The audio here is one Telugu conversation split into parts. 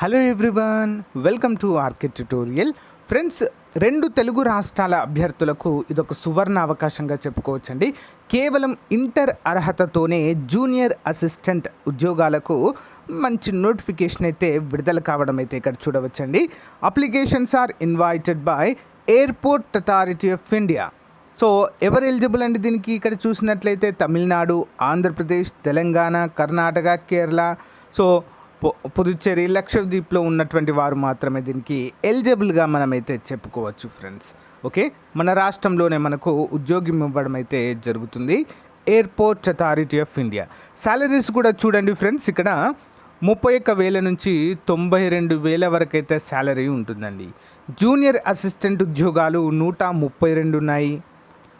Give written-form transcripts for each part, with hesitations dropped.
Hello everyone, welcome to RK tutorial. Friends, రెండు తెలుగు రాష్ట్రాల అభ్యర్థులకు ఇదొక సువర్ణ అవకాశంగా చెప్పుకోవచ్చండి. కేవలం ఇంటర్ అర్హతతోనే జూనియర్ అసిస్టెంట్ ఉద్యోగాలకు మంచి నోటిఫికేషన్ అయితే విడుదల కావడం అయితే ఇక్కడ చూడవచ్చండి. Applications are invited by Airport Authority of India. So ఎవరు ఎలిజిబుల్ అండి దీనికి? ఇక్కడ చూసినట్లయితే తమిళనాడు, ఆంధ్రప్రదేశ్, తెలంగాణ, కర్ణాటక, కేరళ, సో పుదుచ్చేరి, లక్షద్వీప్లో ఉన్నటువంటి వారు మాత్రమే దీనికి ఎలిజిబుల్గా మనమైతే చెప్పుకోవచ్చు ఫ్రెండ్స్. ఓకే, మన రాష్ట్రంలోనే మనకు ఉద్యోగం ఇవ్వడం అయితే జరుగుతుంది, airport Authority of India. Salaries కూడా చూడండి ఫ్రెండ్స్, ఇక్కడ 31,000 నుంచి 92,000 వరకు అయితే శాలరీ ఉంటుందండి. జూనియర్ అసిస్టెంట్ ఉద్యోగాలు 132 ఉన్నాయి,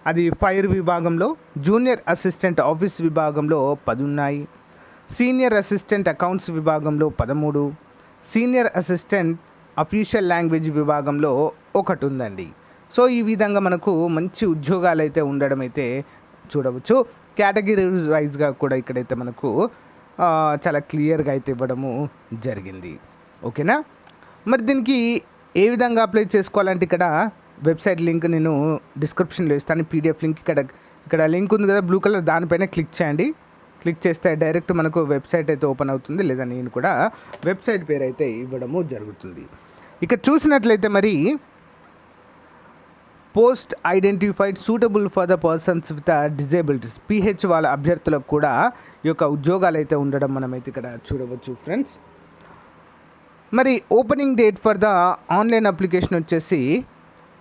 అది ఫైర్ విభాగంలో. జూనియర్ అసిస్టెంట్ ఆఫీస్ విభాగంలో 10 ఉన్నాయి. సీనియర్ అసిస్టెంట్ అకౌంట్స్ విభాగంలో 13, సీనియర్ అసిస్టెంట్ అఫీషియల్ లాంగ్వేజ్ విభాగంలో 1 ఉందండి. సో ఈ విధంగా మనకు మంచి ఉద్యోగాలు అయితే ఉండడం అయితే చూడవచ్చు. కేటగిరీ వైజ్గా కూడా ఇక్కడైతే మనకు చాలా క్లియర్గా అయితే ఇవ్వడము జరిగింది. ఓకేనా, మరి దీనికి ఏ విధంగా అప్లై చేసుకోవాలంటే ఇక్కడ వెబ్సైట్ లింక్ నేను డిస్క్రిప్షన్లో ఇస్తాను. పీడిఎఫ్ లింక్ ఇక్కడ లింక్ ఉంది కదా బ్లూ కలర్, దానిపైన క్లిక్ చేయండి. క్లిక్ చేస్తే డైరెక్ట్ మనకు వెబ్సైట్ అయితే ఓపెన్ అవుతుంది, లేదా నేను కూడా వెబ్సైట్ పేరు అయితే ఇవ్వడము జరుగుతుంది. ఇక చూసినట్లయితే మరి post identified suitable for the persons with disabilities, pH వాళ్ళ అభ్యర్థులకు కూడా ఈ యొక్క ఉద్యోగాలు అయితే ఉండడం మనమైతే ఇక్కడ చూడవచ్చు ఫ్రెండ్స్. మరి opening date for the online application వచ్చేసి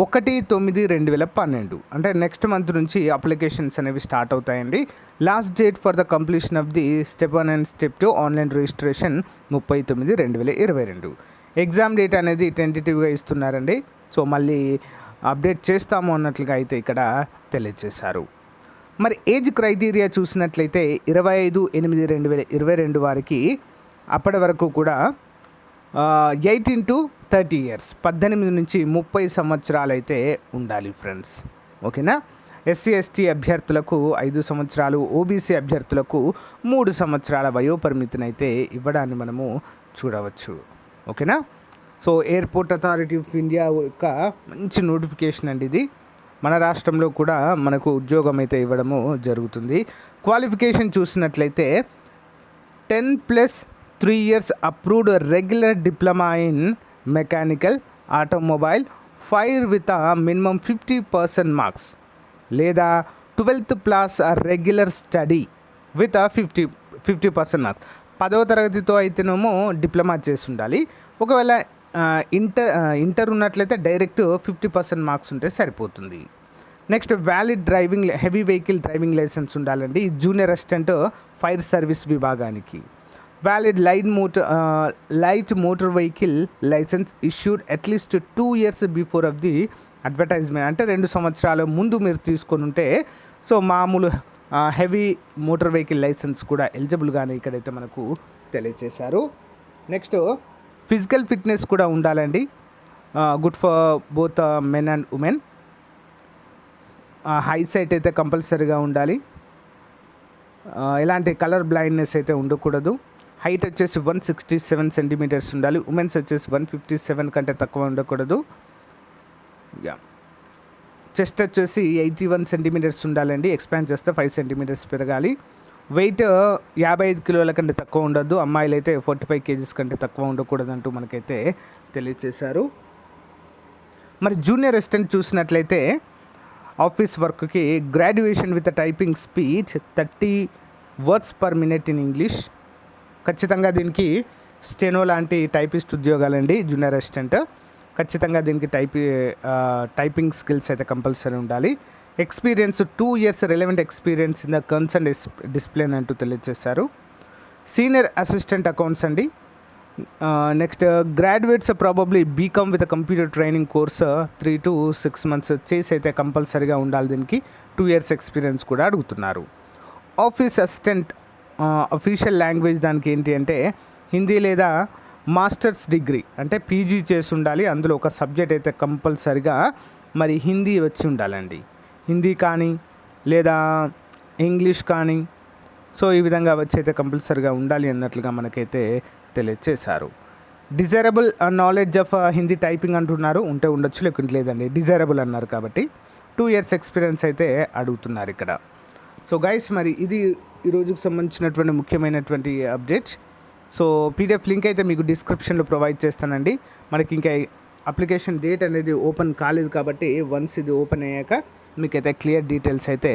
1/9/2012, అంటే నెక్స్ట్ మంత్ నుంచి అప్లికేషన్స్ అనేవి స్టార్ట్ అవుతాయండి. Last date for the completion of the step 1 and step 2 online registration 30/9/2022. Exam date అనేది టెంటేటివ్గా ఇస్తున్నారండి. సో మళ్ళీ అప్డేట్ చేస్తాము అన్నట్లుగా అయితే ఇక్కడ తెలియజేశారు. మరి ఏజ్ క్రైటీరియా చూసినట్లయితే 25/8/2022 వారికి అప్పటి వరకు కూడా 18 to 30 years, 18 నుంచి 30 సంవత్సరాలు అయితే ఉండాలి ఫ్రెండ్స్. ఓకేనా, ఎస్సీ ఎస్టీ అభ్యర్థులకు 5 సంవత్సరాలు, ఓబీసీ అభ్యర్థులకు 3 సంవత్సరాల వయోపరిమితిని అయితే ఇవ్వడాన్ని మనము చూడవచ్చు. ఓకేనా, so airport Authority of India యొక్క మంచి నోటిఫికేషన్ అండి ఇది. మన రాష్ట్రంలో కూడా మనకు ఉద్యోగం అయితే ఇవ్వడము జరుగుతుంది. క్వాలిఫికేషన్ చూసినట్లయితే 10+3 years approved regular diploma in mechanical, automobile, fire with minimum 50% marks, లేదా 12th class regular study with 50% marks. 10వ తరగతితో అయితేనేమో డిప్లొమా చేసి ఉండాలి. ఒకవేళ ఇంటర్ ఉన్నట్లయితే డైరెక్ట్ 50% మార్క్స్ ఉంటే సరిపోతుంది. Next valid driving heavy vehicle driving licence ఉండాలండి జూనియర్ అసిస్టెంట్ ఫైర్ సర్వీస్ విభాగానికి. Valid light motor vehicle licence issued at least 2 years before of the advertisement, అంటే 2 సంవత్సరాల ముందు మీరు తీసుకొని ఉంటే సో మామూలు హెవీ మోటార్ వెహికల్ లైసెన్స్ కూడా ఎలిజిబుల్గానే ఇక్కడైతే మనకు తెలియజేశారు. నెక్స్ట్ ఫిజికల్ ఫిట్నెస్ కూడా ఉండాలండి, good for both men and women. High sight అయితే కంపల్సరీగా ఉండాలి, ఎలాంటి కలర్ బ్లైండ్నెస్ అయితే ఉండకూడదు. హైట్ వచ్చేసి 167 centimeters ఉండాలి. ఉమెన్స్ వచ్చేసి 157 కంటే తక్కువ ఉండకూడదు. చెస్ట్ వచ్చేసి 81 centimeters ఉండాలండి, ఎక్స్పాండ్ చేస్తే 5 centimeters పెరగాలి. వెయిట్ 55 కిలోల కంటే తక్కువ ఉండొద్దు. అమ్మాయిలు అయితే 45 kgs కంటే తక్కువ ఉండకూడదు అంటూ మనకైతే తెలియజేశారు. మరి జూనియర్ అసిస్టెంట్ చూసినట్లయితే ఆఫీస్ వర్క్కి graduation with typing speech 30 words per minute in English. ఖచ్చితంగా దీనికి స్టెనో లాంటి టైపిస్ట్ ఉద్యోగాలండి జూనియర్ అసిస్టెంట్. ఖచ్చితంగా దీనికి టైపింగ్ స్కిల్స్ అయితే కంపల్సరీ ఉండాలి. Experience 2 years relevant experience in the concern discipline అంటూ తెలియజేశారు. సీనియర్ అసిస్టెంట్ అకౌంట్స్ అండి. Next graduates probably B Com with computer training course 3 to 6 months చేసి అయితే కంపల్సరీగా ఉండాలి. దీనికి 2 years ఎక్స్పీరియన్స్ కూడా అడుగుతున్నారు. ఆఫీస్ అసిస్టెంట్ అఫీషియల్ లాంగ్వేజ్ దానికి ఏంటి అంటే హిందీ లేదా మాస్టర్స్ డిగ్రీ, అంటే పీజీ చేసి ఉండాలి. అందులో ఒక సబ్జెక్ట్ అయితే కంపల్సరిగా మరి హిందీ వచ్చి ఉండాలండి. హిందీ కానీ లేదా ఇంగ్లీష్ కానీ, సో ఈ విధంగా వచ్చి అయితే కంపల్సరిగా ఉండాలి అన్నట్లుగా మనకైతే తెలియజేశారు. Desirable knowledge of Hindi typing అంటున్నారు, ఉంటే ఉండొచ్చు లేకుంటే లేదండి. డిజైరబుల్ అన్నారు కాబట్టి 2 years ఎక్స్పీరియన్స్ అయితే అడుగుతున్నారు ఇక్కడ. సో గైస్, మరి ఇది ఈరోజుకి సంబంధించినటువంటి ముఖ్యమైనటువంటి అప్డేట్. సో పీడిఎఫ్ లింక్ అయితే మీకు డిస్క్రిప్షన్లో ప్రొవైడ్ చేస్తానండి. మనకి ఇంకా అప్లికేషన్ డేట్ అనేది ఓపెన్ కాలేదు కాబట్టి వన్స్ ఇది ఓపెన్ అయ్యాక మీకైతే క్లియర్ డీటెయిల్స్ అయితే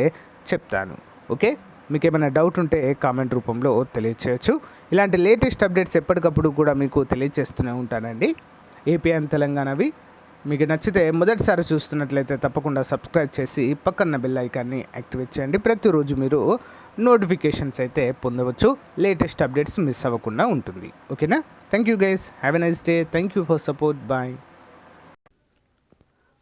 చెప్తాను. ఓకే, మీకు ఏమైనా డౌట్ ఉంటే కామెంట్ రూపంలో తెలియచేయచ్చు. ఇలాంటి లేటెస్ట్ అప్డేట్స్ ఎప్పటికప్పుడు కూడా మీకు తెలియచేస్తూనే ఉంటానండి, ఏపీ అండ్ తెలంగాణవి. మీకు నచ్చితే మొదటిసారి చూస్తున్నట్లయితే తప్పకుండా సబ్స్క్రైబ్ చేసి పక్కన బెల్ ఐకాన్ని యాక్టివేట్ చేయండి. ప్రతిరోజు మీరు నోటిఫికేషన్స్ అయితే పొందవచ్చు, లేటెస్ట్ అప్డేట్స్ మిస్ అవ్వకుండా ఉంటుంది. ఓకేనా? Thank you guys, have a nice day. Thank you for support. Bye.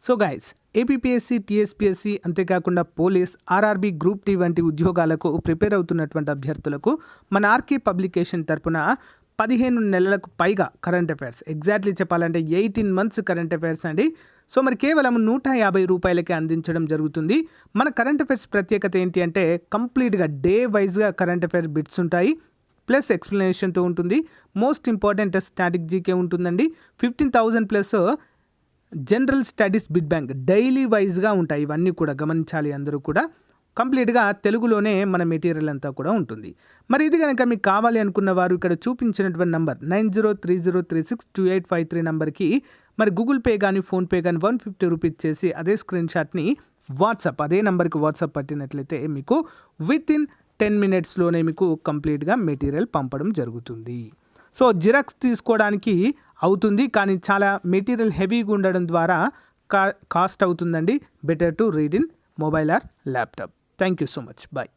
So guys, APSC, TSPSC, అంతేకాకుండా పోలీస్, ఆర్ఆర్బీ, గ్రూప్ టీ వంటి ఉద్యోగాలకు ప్రిపేర్ అవుతున్నటువంటి అభ్యర్థులకు మన ఆర్కే పబ్లికేషన్ తరపున 15 నెలలకు పైగా కరెంట్ అఫైర్స్, ఎగ్జాక్ట్లీ చెప్పాలంటే 18 months కరెంట్ అఫైర్స్ అండి. సో మరి కేవలం 150 రూపాయలకే అందించడం జరుగుతుంది. మన కరెంట్ అఫైర్స్ ప్రత్యేకత ఏంటి అంటే కంప్లీట్గా డే వైజ్గా కరెంట్ అఫైర్ బిట్స్ ఉంటాయి, ప్లస్ ఎక్స్ప్లెనేషన్తో ఉంటుంది. మోస్ట్ ఇంపార్టెంట్ స్టాటిక్ జీకే ఉంటుందండి. 15,000 plus general studies bit bank daily వైజ్గా ఉంటాయి. ఇవన్నీ కూడా గమనించాలి అందరూ కూడా. కంప్లీట్గా తెలుగులోనే మన మెటీరియల్ అంతా కూడా ఉంటుంది. మరి ఇది కనుక మీకు కావాలి అనుకున్న వారు ఇక్కడ చూపించినటువంటి నంబర్ 9030362853 నెంబర్కి మరి గూగుల్ పే కానీ ఫోన్పే కానీ 150 రూపీస్ చేసి అదే స్క్రీన్ షాట్ని వాట్సాప్, అదే నెంబర్కి వాట్సాప్ పట్టినట్లయితే మీకు వితిన్ 10 minutesలోనే మీకు కంప్లీట్గా మెటీరియల్ పంపడం జరుగుతుంది. సో జిరాక్స్ తీసుకోవడానికి అవుతుంది, కానీ చాలా మెటీరియల్ హెవీగా ఉండడం ద్వారా కాస్ట్ అవుతుందండి. Better to read in mobile or laptop. Thank you so much. Bye.